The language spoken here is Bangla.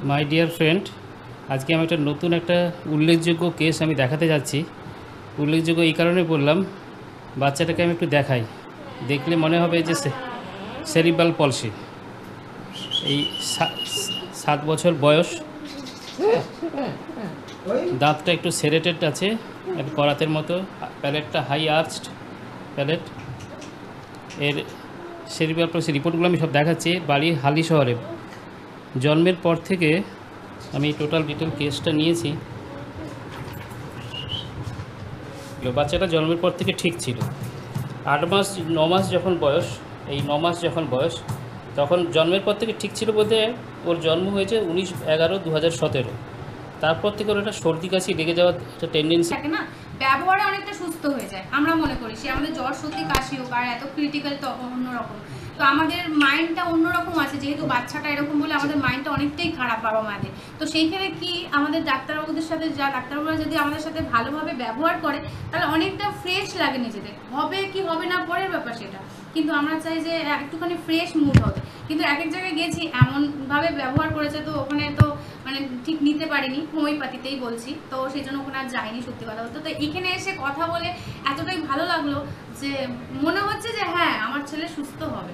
মাই ডিয়ার ফ্রেন্ড, আজকে আমি একটা নতুন একটা উল্লেখযোগ্য কেস আমি দেখাতে যাচ্ছি। উল্লেখযোগ্য এই কারণে বললাম, বাচ্চাটাকে আমি একটু দেখাই, দেখলে মনে হবে যে সেরিব্রাল পলসি। এই 7 বছর বয়স, দাঁতটা একটু সেরেটেড আছে, একটু করাতের মতো, প্যালেটটা হাই আর্চড প্যালেট। এর সেরিব্রাল পলসি রিপোর্টগুলো আমি সব দেখাচ্ছি। বাড়ি হালি শহরে। জন্মের পর থেকে আমি টোটাল ডিটেল কেসটা নিয়েছি। বাচ্চাটা জন্মের পর থেকে ঠিক ছিল। 9 মাস যখন বয়স, এই 9 মাস যখন বয়স, তখন জন্মের পর থেকে ঠিক ছিল বলতে ওর জন্ম হয়েছে 19/11/2017। তারপর থেকে ওর একটা সর্দি কাশি লেগে যাওয়ার একটা টেন্ডেন্সি থাকে না, ব্যবহারে অনেকটা সুস্থ হয়ে যায়। আমরা মনে করি সে আমাদের জ্বর সর্দি কাশি হোক আর এত ক্রিটিক্যাল তো অন্যরকম, তো আমাদের মাইন্ডটা অন্যরকম আছে, যেহেতু বাচ্চাটা এরকম বলে আমাদের মাইন্ডটা অনেকটাই খারাপ বাবা মাদের। তো সেইখানে কি আমাদের ডাক্তারবাবুদের সাথে ডাক্তারবাবুরা যদি আমাদের সাথে ভালোভাবে ব্যবহার করে তাহলে অনেকটা ফ্রেশ লাগে নিজেদের। হবে কি হবে না পরের ব্যাপার সেটা, কিন্তু আমরা চাই যে একটুখানি ফ্রেশ মুড হবে। কিন্তু এক এক জায়গায় গেছি এমনভাবে ব্যবহার করেছে, তো ওখানে তো মানে ঠিক নিতে পারিনি, হোমিওপ্যাথিতেই বলছি, তো সেই জন্য ওখানে আর যাইনি সত্যি কথা বলতে। তো এখানে এসে কথা বলে এতটাই ভালো লাগলো যে মনে হচ্ছে যে হ্যাঁ, আমার ছেলে সুস্থ হবে।